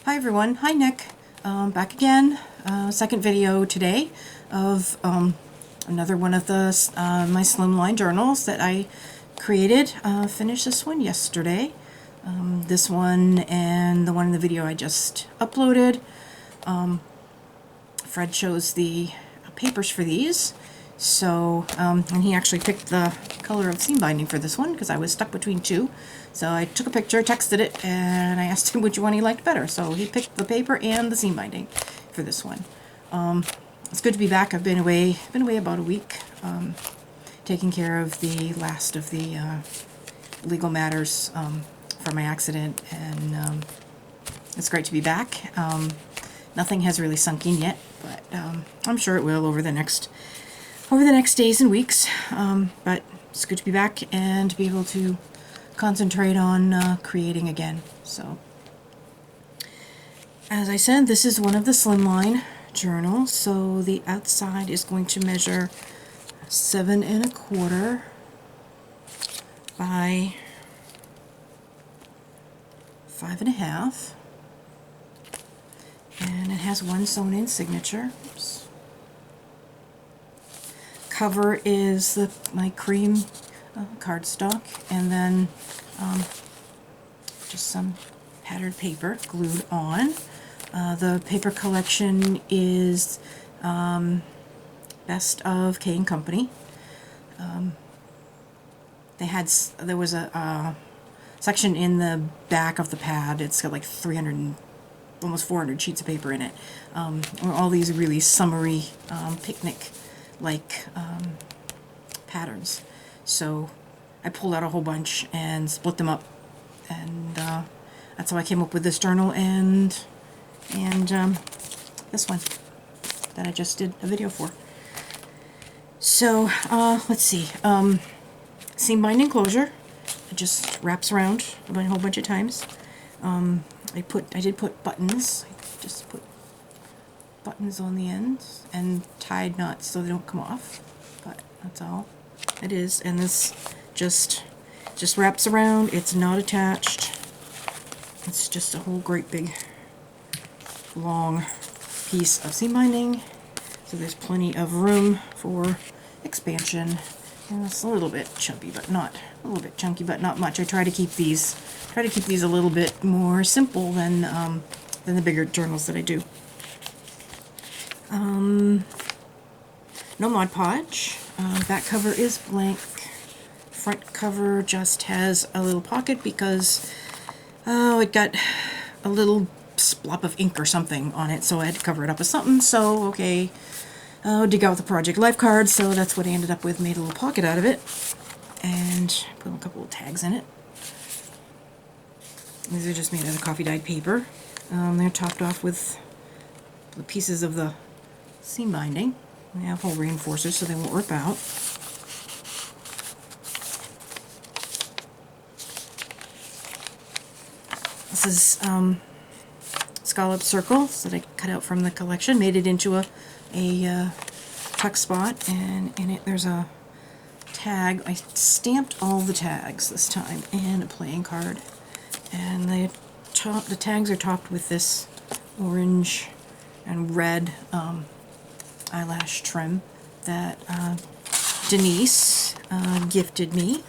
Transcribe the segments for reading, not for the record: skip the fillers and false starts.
Hi everyone, hi Nick. Back again. Second video today of another one of the my slimline journals that I created. Finished this one yesterday. This one and the one in the video I just uploaded. Fred chose the papers for these. So, and he actually picked the color of seam binding for this one because I was stuck between two. So I took a picture, texted it, and I asked him which one he liked better. So he picked the paper and the seam binding for this one. It's good to be back. I've been away about a week, taking care of the last of the legal matters from my accident, and it's great to be back. Nothing has really sunk in yet, but I'm sure it will over the next days and weeks. But it's good to be back and to be able to concentrate on creating again. So, as I said, this is one of the slimline journals. So the outside is going to measure 7 1/4 by 5 1/2, and it has one sewn-in signature. Oops. Cover is my cream cardstock, and then just some patterned paper glued on. The paper collection is Best of K & Company. There was a section in the back of the pad. It's got like 300, almost 400 sheets of paper in it. All these really summery picnic-like patterns. So I pulled out a whole bunch and split them up, and that's how I came up with this journal and this one that I just did a video for. So let's see. Seam binding closure. It just wraps around a whole bunch of times. I did put buttons. I just put buttons on the ends and tied knots so they don't come off. But that's all it is. And this just wraps around. It's not attached. It's just a whole great big long piece of seam binding. So there's plenty of room for expansion. And it's a little bit chunky, but not a little bit chunky, but not much. I try to keep these a little bit more simple than the bigger journals that I do. No Mod Podge. Back cover is blank. Front cover just has a little pocket because it got a little splop of ink or something on it, so I had to cover it up with something. So okay, dig out the Project Life card, so that's what I ended up with. Made a little pocket out of it and put a couple of tags in it. These are just made out of coffee dyed paper. They're topped off with the pieces of the seam binding. They have hole reinforcers so they won't rip out. This is scallop circles that I cut out from the collection, made it into a tuck spot, and in it there's a tag. I stamped all the tags this time in a playing card, and the tags are topped with this orange and red eyelash trim that Denise gifted me.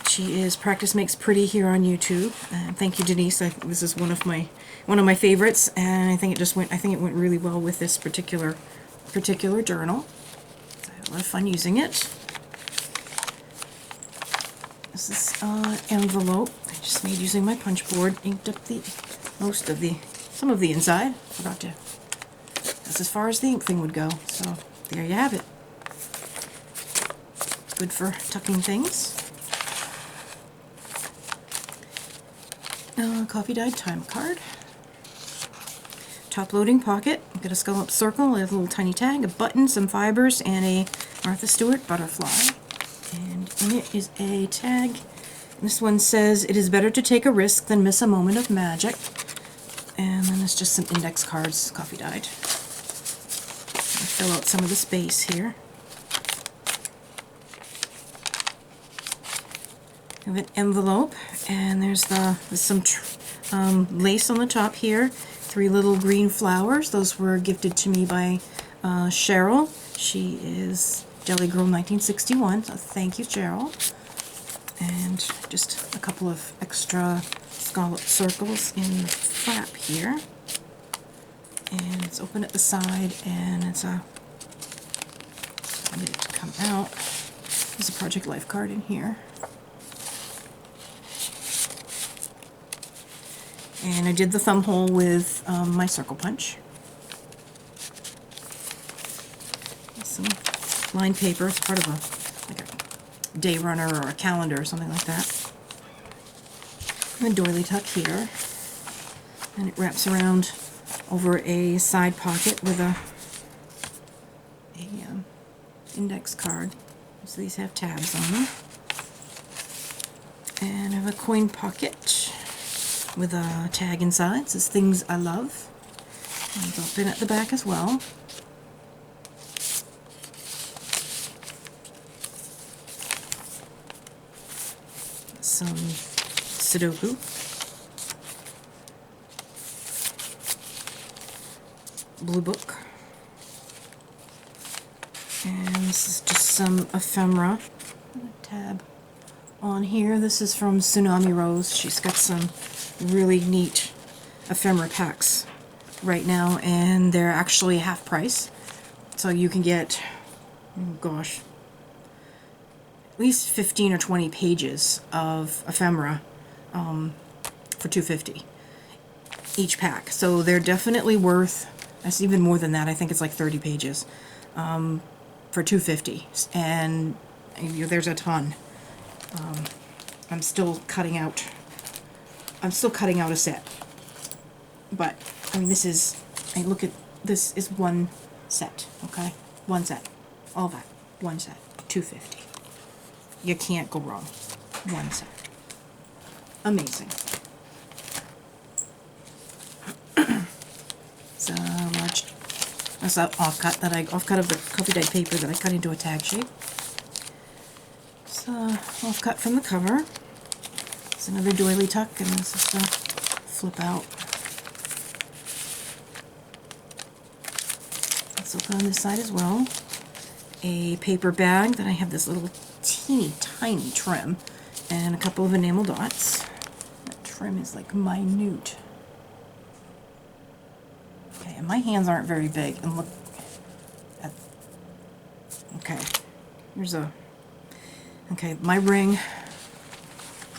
She is Practice Makes Pretty here on YouTube. Thank you, Denise. This is one of my favorites, and I think it went really well with this particular journal. I had a lot of fun using it. This is envelope I just made using my punch board. Inked up some of the inside. Forgot to. That's as far as the ink thing would go. So there you have it. Good for tucking things. Coffee dyed time card. Top loading pocket. Got a scallop circle, a little tiny tag, a button, some fibers, and a Martha Stewart butterfly. And in it is a tag. This one says, "It is better to take a risk than miss a moment of magic." And then there's just some index cards, coffee dyed. I'll fill out some of the space here. I have an envelope, and there's some lace on the top here, 3 little green flowers. Those were gifted to me by Cheryl. She is Jelly Girl 1961, so thank you, Cheryl. And just a couple of extra scallop circles in the flap here. And it's open at the side, and it's a, I need it to come out. There's a Project Life card in here. And I did the thumb hole with my circle punch. Some lined paper. It's part of a, like a day runner or a calendar or something like that. And a doily tuck here. And it wraps around over a side pocket with a index card. So these have tabs on them. And I have a coin pocket with a tag inside. It says Things I Love. And it's open at the back as well. Some Sudoku. Blue book. And this is just some ephemera. Tab on here. This is from Tsunami Rose. She's got some really neat ephemera packs right now, and they're actually half price. So you can get, oh gosh, at least 15 or 20 pages of ephemera for $2.50 each pack. So they're definitely worth, that's even more than that. I think it's like 30 pages for $2.50, and there's a ton. I'm still cutting out a set, but I mean, this is, I look at, this is one set, okay? One set, all that, one set, $2.50. You can't go wrong. One set. Amazing. It's a large, that's an offcut of the coffee dye paper that I cut into a tag shape. It's offcut from the cover. It's another doily tuck, and this is the flip out. It's open on this side as well. A paper bag that I have this little teeny tiny trim and a couple of enamel dots. That trim is like minute. Okay, and my hands aren't very big, and look at, okay, here's a, okay, my ring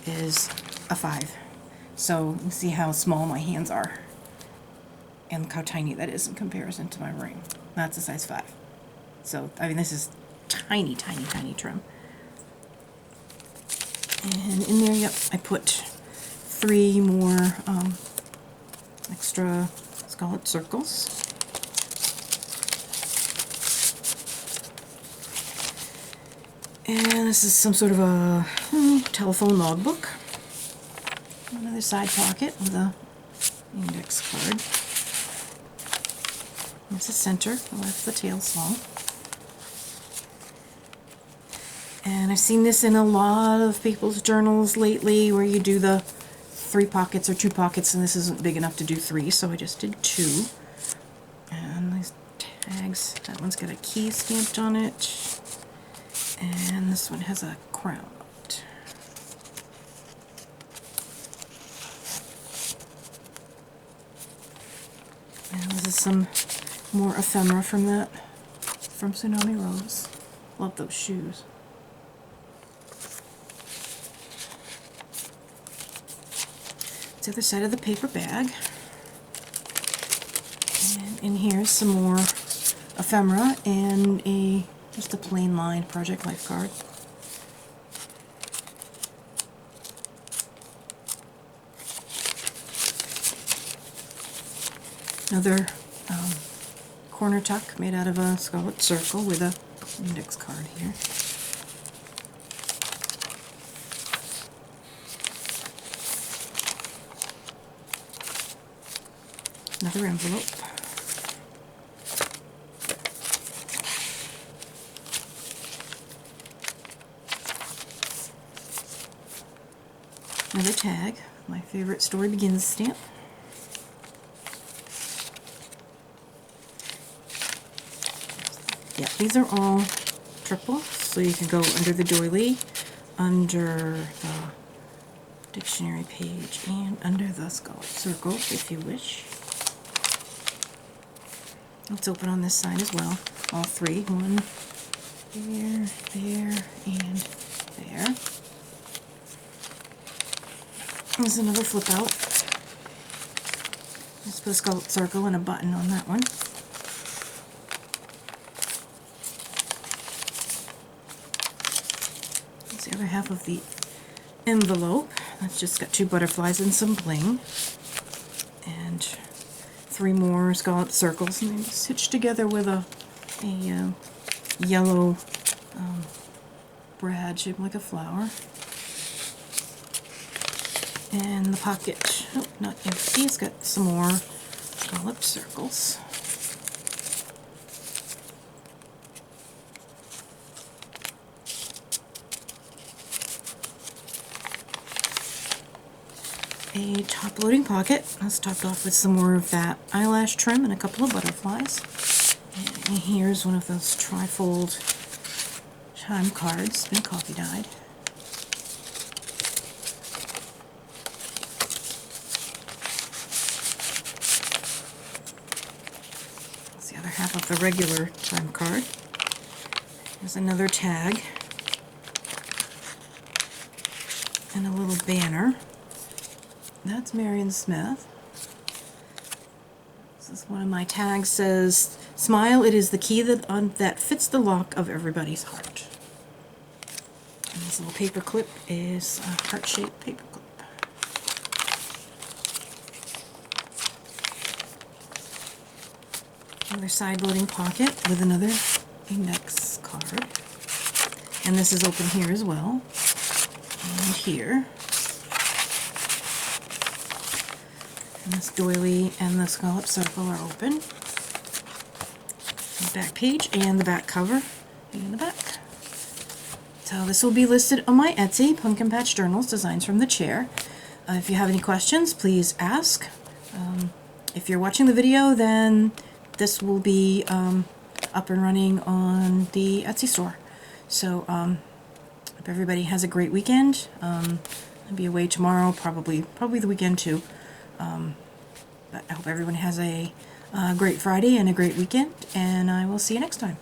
is a 5. So you see how small my hands are and look how tiny that is in comparison to my ring. That's a size 5. So, I mean, this is tiny, tiny, tiny trim. And in there, yep, I put 3 more extra scallop circles. And this is some sort of a telephone logbook. Another side pocket with a index card. That's the center, that's the tail slong. And I've seen this in a lot of people's journals lately, where you do the 3 pockets or 2 pockets, and this isn't big enough to do 3, so I just did 2. And these tags, that one's got a key stamped on it, and this one has a crown on it. And this is some more ephemera from that, from Tsunami Rose. Love those shoes. The other side of the paper bag, and in here is some more ephemera and just a plain line Project Life card. Another corner tuck made out of a scallop circle with a index card here. Another envelope. Another tag my favorite Story Begins stamp. Yeah, these are all triple, so you can go under the doily, under the dictionary page, and under the scallop circle if you wish. Let's open on this side as well. All three. One there, there, and there. There's another flip out. Let's put a scallop circle and a button on that one. That's the other half of the envelope. That's just got 2 butterflies and some bling. And 3 more scallop circles, and they're stitched together with a yellow brad shaped like a flower. And the pocket, oh, not empty, it's got some more scallop circles. A top loading pocket. That's topped off with some more of that eyelash trim and a couple of butterflies. And here's one of those trifold chime cards, been coffee dyed. That's the other half of the regular chime card. There's another tag and a little banner. That's Marion Smith. This is one of my tags, says, "Smile, it is the key that fits the lock of everybody's heart." And this little paper clip is a heart-shaped paper clip. Another side-loading pocket with another index card. And this is open here as well. And here. And this doily and the scallop circle are open. The back page and the back cover in the back. So this will be listed on my Etsy, Pumpkin Patch Journals, Designs from the Chair. If you have any questions, please ask. If you're watching the video, then this will be up and running on the Etsy store. So hope everybody has a great weekend. I'll be away tomorrow, probably the weekend too. But I hope everyone has a great Friday and a great weekend, and I will see you next time.